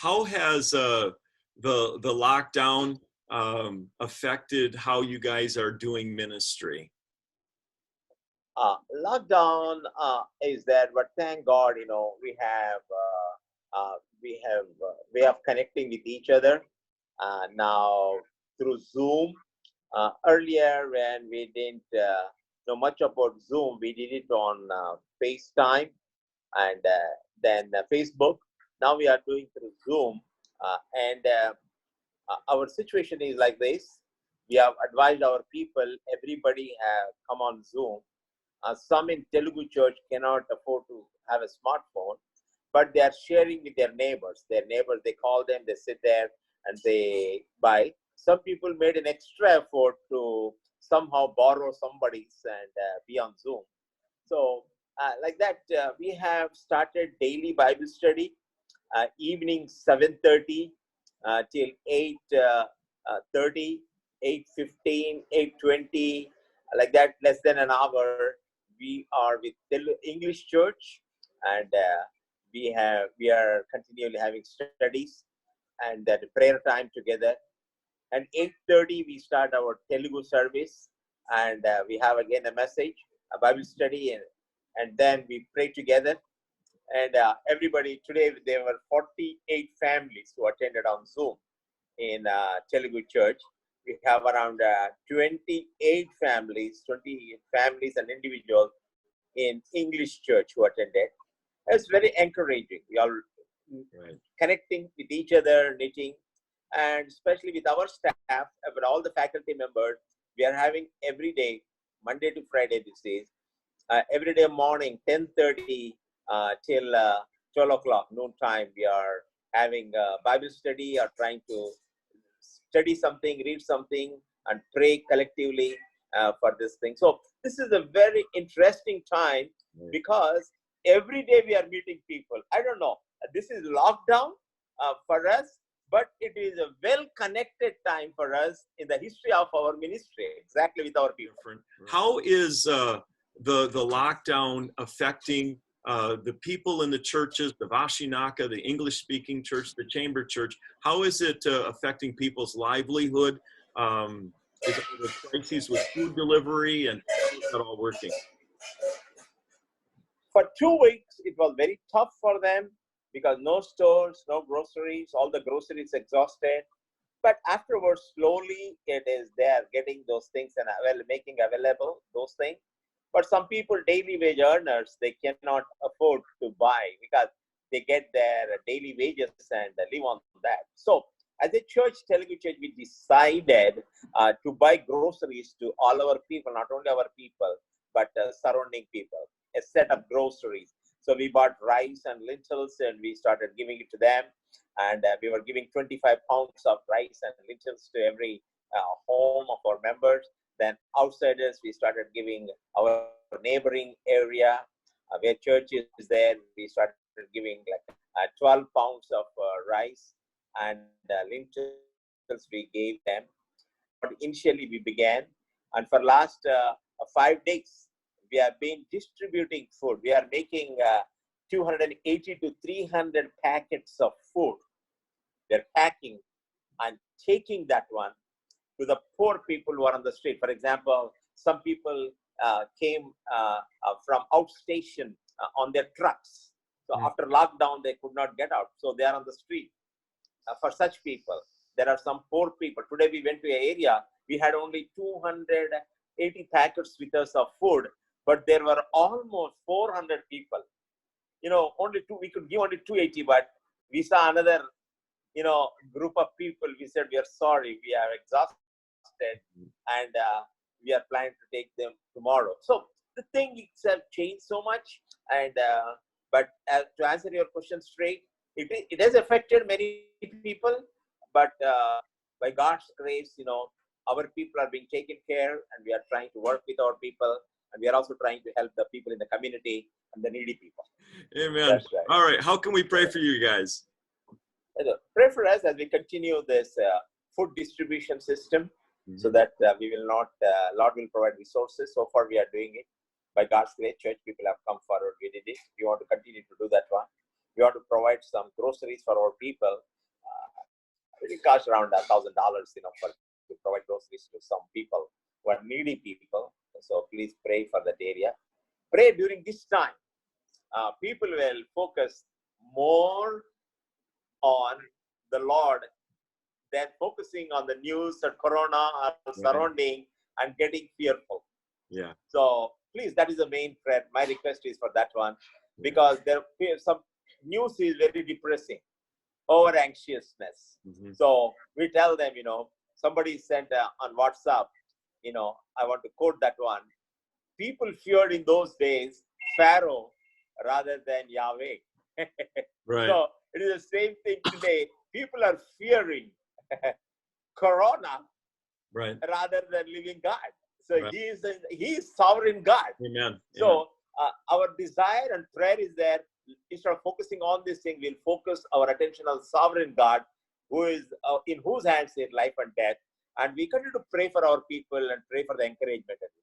how has the lockdown affected how you guys are doing ministry? Lockdown is there, but thank God, we have way of connecting with each other now through Zoom. Earlier, when we didn't know much about Zoom, we did it on FaceTime and then Facebook. Now we are doing through Zoom, and our situation is like this. We have advised our people, everybody have come on Zoom. Some in Telugu church cannot afford to have a smartphone, but they are sharing with their neighbors. Their neighbors, they call them, they sit there and they buy. Some people made an extra effort to somehow borrow somebody's and be on Zoom. So, like that, we have started daily Bible study, evening 7:30 till 8:30, 8:15, 8:20, like that, less than an hour. We are with English Church, and we are continually having studies and prayer time together. And 8:30 we start our Telugu service, and we have again a message, a Bible study, and then we pray together. And everybody today, there were 48 families who attended on Zoom in Telugu Church. We have around 28 families, 20 families and individuals in English Church who attended. It's very encouraging. We are Right. connecting with each other, knitting, and especially with our staff, with all the faculty members. We are having every day, Monday to Friday these days, every day morning, 10:30 till 12 o'clock, noon time, we are having Bible study or trying to study something, read something, and pray collectively for this thing. So this is a very interesting time because every day we are meeting people. I don't know. This is lockdown for us, but it is a well-connected time for us in the history of our ministry, exactly with our people. How is the lockdown affecting the people in the churches, the Vashinaka, the English-speaking church, the Chamber Church? How is it affecting people's livelihood? Is it the crises with food delivery, and how is that all working? For 2 weeks, it was very tough for them because no stores, no groceries, all the groceries exhausted. But afterwards, slowly, it is there getting those things and making available those things. But some people, daily wage earners, they cannot afford to buy because they get their daily wages and live on that. So, as a church, Telugu Church, we decided to buy groceries to all our people, not only our people, but surrounding people, a set of groceries. So we bought rice and lentils and we started giving it to them. And we were giving 25 pounds of rice and lentils to every home of our members. Then outsiders, we started giving our neighboring area where church is there. We started giving like 12 pounds of rice and lentils we gave them. But initially we began, and for last 5 days, we have been distributing food. We are making 280 to 300 packets of food. They're packing and taking that one to the poor people who are on the street. For example, some people came from outstation on their trucks. So after lockdown, they could not get out. So they are on the street. For such people, there are some poor people. Today we went to an area, we had only 280 packets with us of food, but there were almost 400 people. Only two, we could give only 280, but we saw another, group of people. We said, we are sorry, we are exhausted, and we are planning to take them tomorrow. So the thing itself changed so much, and but to answer your question straight, it has affected many people, but by God's grace, our people are being taken care, and we are trying to work with our people, and we are also trying to help the people in the community and the needy people. Amen. That's right. All right. How can we pray for you guys? Pray for us as we continue this food distribution system, so that we will not, Lord will provide resources. So far, we are doing it. By God's grace, church people have come forward. We did it. We want to continue to do that one. We want to provide some groceries for our people. It will cost around $1,000, for to provide groceries to some people who are needy people. So please pray for that area. Pray during this time. People will focus more on the Lord than focusing on the news or corona or surrounding and getting fearful. Yeah. So please, that is the main prayer. My request is for that one, because there some news is very depressing, over anxiousness. Mhm. So we tell them, somebody sent on WhatsApp, I want to quote that one. People feared in those days Pharaoh rather than Yahweh. Right. So it is the same thing today. People are fearing Corona Right. rather than living God. So Right. He is sovereign God. Amen. So our desire and prayer is that instead of focusing on this thing, we'll focus our attention on sovereign God, who is in whose hands is life and death. And we continue to pray for our people and pray for the encouragement.